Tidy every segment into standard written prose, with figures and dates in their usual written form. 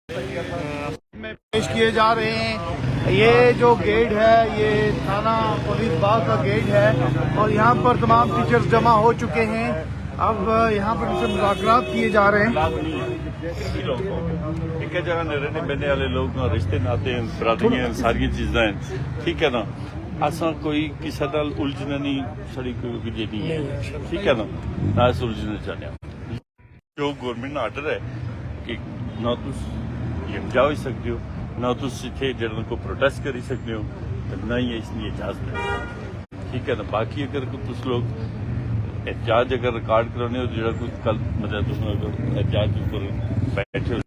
में पेश किए जा रहे हैं। ये जो गेट है ये थाना पुलिस बाग का गेट है और यहाँ पर तमाम टीचर्स जमा हो चुके हैं। अब यहाँ पर उनसे मुज़ाकरात किए जा रहे हैं। एक जगह रहने बहने वाले लोग रिश्ते नाते बरादरियां सारी चीज़ें ठीक है ना। असा कोई किसी नाल उलझना नहीं साड़ी कोई नहीं है ठीक है ना अस उलझना चाहते जो गवर्नमेंट का आर्डर है कि ना तुम जाओ ही सकते हो ना तुम इतने जन को प्रोटेस्ट कर सकते हो तो ना ही इसकी इजाजत है ठीक है ना। बाकी अगर कुछ लोग एहतजाज अगर रिकॉर्ड कराने हो जो कुछ कल मतलब तुम अगर एहतजाज ऊपर बैठे हो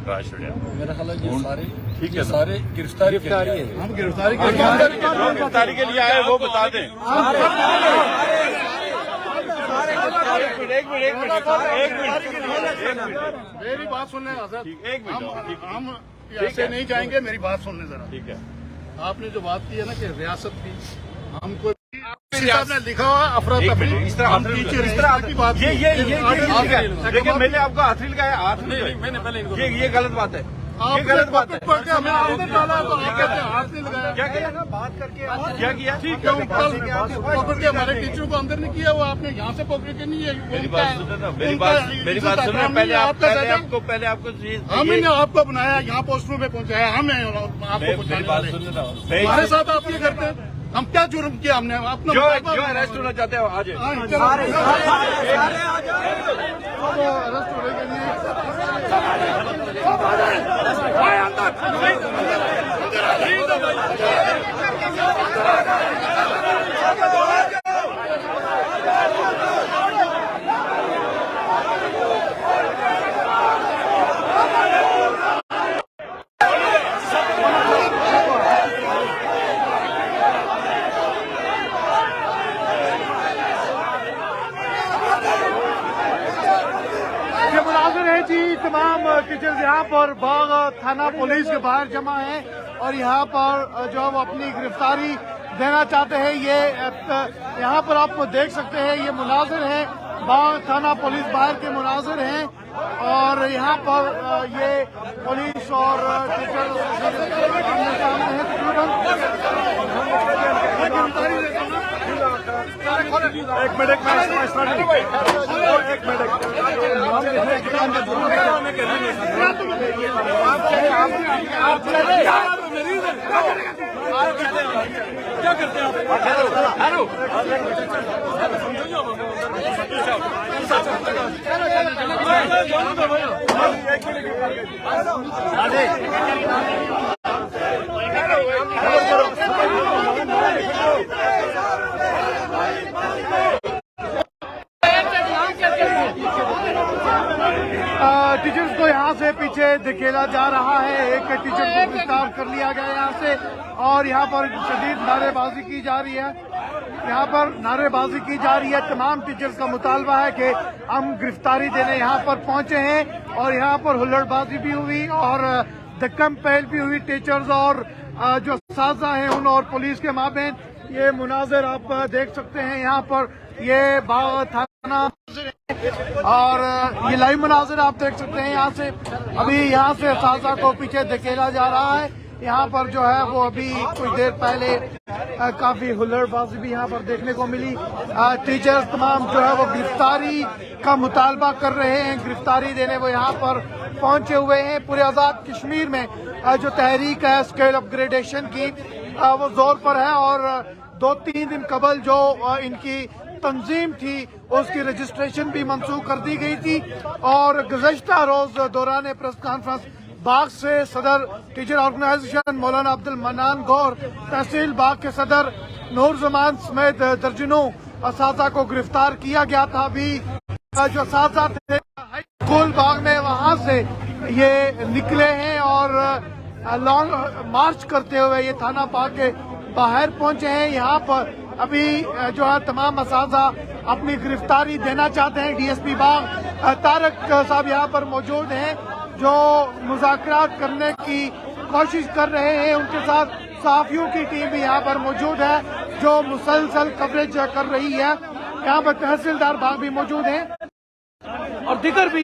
करा छोड़ा मेरा ख्याल है सारे ठीक है सारे गिरफ्तारी हम गिरफ्तारी के लिए आए वो बता दें। एक मिनट मेरी बात सुनने हम ऐसे नहीं जाएंगे। मेरी बात सुनने जरा ठीक है। आपने जो बात की है ना कि रियासत की हमको आपने लिखा हुआ अफरा तफरी इस तरह की बात लेकिन मैंने आपको हाथ नहीं लगाया हाथ नहीं मैंने पहले ये गलत बात है ये गलत बात है। हमें अंदर डाला तो हाथ नहीं लगाया क्या किया ना बात करके क्या किया ठीक है। पकड़ के हमारे टीचरों को अंदर नहीं किया वो आपने यहाँ से पकड़ के नहीं है। मेरी बात सुनो ना मेरी बात सुनो पहले आपको हमने आपको बनाया यहाँ पोस्टरों में पहुँचाया हमें आपको हमारे साथ आप ये करते हैं। हम क्या जुर्म किया हमने अपना जो अरेस्ट होना चाहते हो आज अरेस्ट होने के मुनाजिर है जी। तमाम टीचर्स यहाँ पर बाग थाना पुलिस के बाहर जमा हैं और यहाँ पर जो वो अपनी गिरफ्तारी देना चाहते हैं। ये यहाँ पर आप देख सकते हैं ये मुनाजिर हैं बाग थाना पुलिस बाहर के मुनाजिर हैं और यहाँ पर ये पुलिस और टीचर्स एक मिनट क्या करते हैं टीचर्स को यहाँ से पीछे धकेला जा रहा है। एक टीचर को गिरफ्तार कर लिया गया यहाँ से और यहाँ पर शदीद नारेबाजी की जा रही है। यहाँ पर नारेबाजी की जा रही है। तमाम टीचर्स का मुतालबा है कि हम गिरफ्तारी देने यहाँ पर पहुंचे हैं और यहाँ पर हुल्लड़बाजी भी हुई और धक्कम पहल भी हुई टीचर्स और जो साजा हैं उन और पुलिस के माबेन। ये मुनाजिर आप देख सकते हैं यहाँ पर ये बाग थाना और ये लाइव मुनाजिर आप देख सकते हैं। यहाँ से अभी यहाँ से साजा को पीछे धकेला जा रहा है। यहाँ पर जो है वो अभी कुछ देर पहले काफी हुल्लड़बाजी भी यहाँ पर देखने को मिली। टीचर्स तमाम जो है वो गिरफ्तारी का मुतालबा कर रहे हैं। गिरफ्तारी देने वो यहाँ पर पहुंचे हुए हैं। पूरे आजाद कश्मीर में जो तहरीक है स्केल अपग्रेडेशन की वो जोर पर है और 2-3 दिन कबल जो इनकी तंजीम थी उसकी रजिस्ट्रेशन भी मंसूख कर दी गई थी और गुज़श्ता रोज दौरान प्रेस कॉन्फ्रेंस बाग से सदर टीचर ऑर्गेनाइजेशन मौलाना अब्दुल मन्नान गौर, तहसील बाग के सदर नूर जमान समेत दर्जनों असातिज़ा को गिरफ्तार किया गया था। अभी जो असातिज़ा थे स्कूल बाग में वहां से ये निकले हैं और लॉन्ग मार्च करते हुए ये थाना बाग के बाहर पहुंचे हैं। यहाँ पर अभी जो है तमाम असातिज़ा अपनी गिरफ्तारी देना चाहते हैं। डीएसपी बाग तारक साहब यहाँ पर मौजूद हैं जो मुज़ाकरात करने की कोशिश कर रहे हैं। उनके साथ सहाफ़ियों की टीम भी यहाँ पर मौजूद है जो मुसलसल कवरेज कर रही है। यहाँ पर तहसीलदार बाग भी मौजूद हैं और दीगर भी